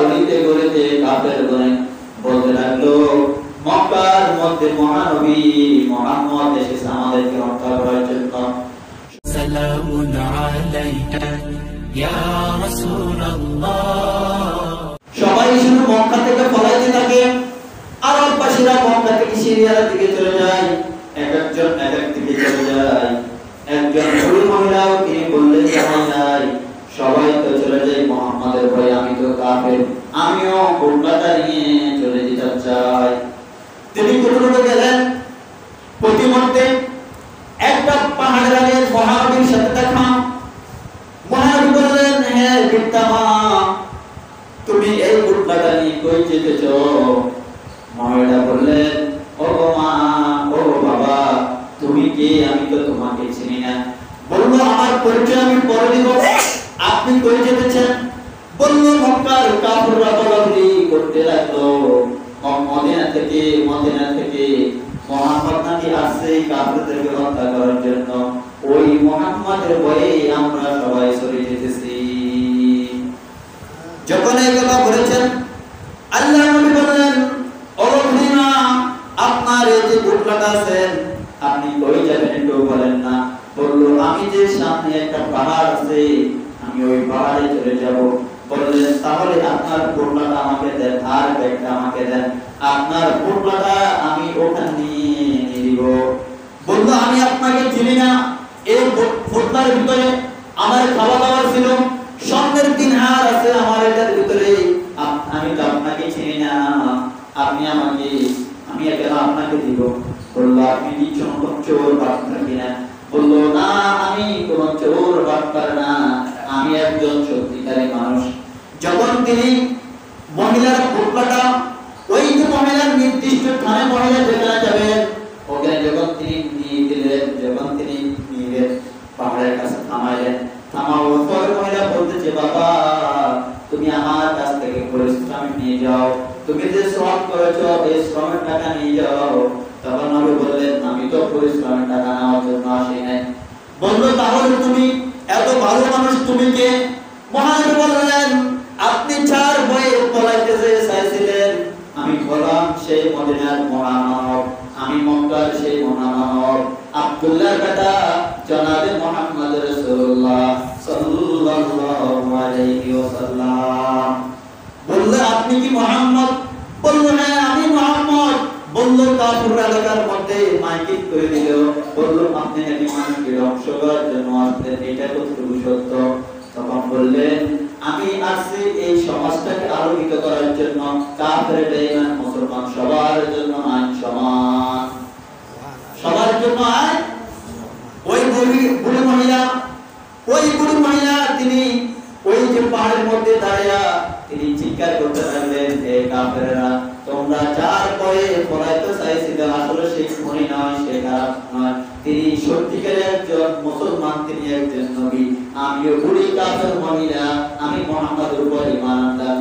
অলিতে গলিতে কাফের গনে বলতে লাগলো, মক্কার মধ্যে মহানবী মুহাম্মদ এসেছে আমাদেরকে হত্যা করার জন্য। সালামুন আলাইকা ইয়া রাসূলুল্লাহ। সবাই শুধু মক্কা থেকে পলাইতে থাকে, আরববাসীরা মক্কা থেকে সিরিয়ার দিকে চলে যায়, এক একজন এক এক দিকে চলে যায়। একজন বুড়ি মহিলাও তিনি বললেন নাই, সবাই তো চলে যায় মুহাম্মাদের ভয়ে, আমি তো কাফের, আমিও কোটবাটা নিয়ে চলে যেতে চাই। তিনি কোটবাটা গেলেন, প্রতিমধ্যে একটা পাহাড়ের আগে মহানবীর সাথে দেখা। মহানবী বললেন, হে বিদ্যামা, তুমি এই কোটবাটা নিয়ে কই যেতেছ? মহিলা বললেন, ও মা, ও বাবা, তুমি কে? আমি তো তোমাকে চিনি না। বলল, আমার পরিচয় আমি পরে দিব, আপনি কই যেতেছেন? বলল, মক্কার কাফেররা বলাবলি করতে লাগলো, মদিনা থেকে মুহাম্মদ নাকি আসছে কাফেরদেরকে হত্যা করার জন্য, ওই মুহাম্মাদের ভয়ে আমরা সবাই সরে যেতেছি। যখন এই কথা বলেছেন, আল্লাহর নবী বললেন, ও মুসলিমা, আপনার এই যে বুটলাটা আছেন, আপনি কই যাবেন একটু বলেন না। বলল, আমি যে সামনে একটা পাহাড় আছে, আমি ওই পাহাড়ে চলে যাব। বললেন, তাহলে আপনার বুটলাটা আমাকে দেন, আর ব্যাগটা আমাকে দেন, আপনার বুটলাটা আমি ওখানে নিয়ে দিব। বলল, আমি আপনাকে চিনি না, এই বুটলার ভিতরে আমার খাওয়া দাওয়া ছিল, স্বর্ণের 3 হার আছে আমার এটার ভিতরে, আমি তো আপনাকে চিনি না, আপনি আমাকে, আমি এটা আপনাকে দিব। বলল, আপনি কি চোর বাটপার কিনা? বলল, না, আমি কোন চোর বাটপার না, আমি একজন সত্যিকারী মানুষ। যখন তিনি মহিলার বুটলাটা, ওই যে মহিলার নির্দিষ্ট স্থানে মহিলা যেখানে যাবেন, ওখানে যখন তিনি নিয়ে গেলেন, পাহাড়ের কাছে থামাইলেন। থামানোর পর মহিলা বলতেছে, বাবা, তুমি আমার কাছ থেকে পরিশ্রম নিয়ে যাও, তুমি যে শ্রম করেছো এই শ্রমের টাকা নিয়ে যাও। তখন নবী বললেন, আমি তো পরিশ্রমের টাকা নেওয়ার জন্য আসি নাই। বলল, তাহলে তুমি এত ভালো মানুষ, তুমি কে? মহানবী বললেন, আপনি চার বয়ে পলাইতে যে চাইছিলেন, আমি বললাম সেই মদিনার মহামানব, আমি মক্কার সেই মহামানব আব্দুল্লাহর বেটা জনাবে মুহাম্মদ রাসূলুল্লাহ সাল্লাল্লাহু আলাইহি ওয়াসাল্লাম। বলল, আপনি কি মুহাম্মদ? বলল, হ্যাঁ, আমি মুহাম্মদ। বলল, কাফির এলাকার মধ্যে মাইকিং করে দিল, বলল, আপনি নাকি মানুষকে ধ্বংস করার জন্য আসছেন, এটা কতটুকু সত্য? তখন বললেন, আমি আসছি এই সমাজটাকে আলোকিত করার জন্য, কাফের বেঈমান মুসলমান সবার জন্য আইন সমান, সবার জন্য আইন। ওই বুড়ি মহিলা তিনি ওই যে পাহাড়ের মধ্যে দাঁড়িয়ে তিনি চিৎকার করতে লাগলেন, হে কাফেররা, তোমরা যার পরে পলাইতে চাইছিলে, আসলে সে খুনি নয়, সে খারাপ নয়, তিনি সত্যিকারের একজন মুসলমান, তিনি একজন নবী। আমিও বুড়ি কাফের মহিলা, আমি মুহাম্মাদের উপর ঈমান আনলাম,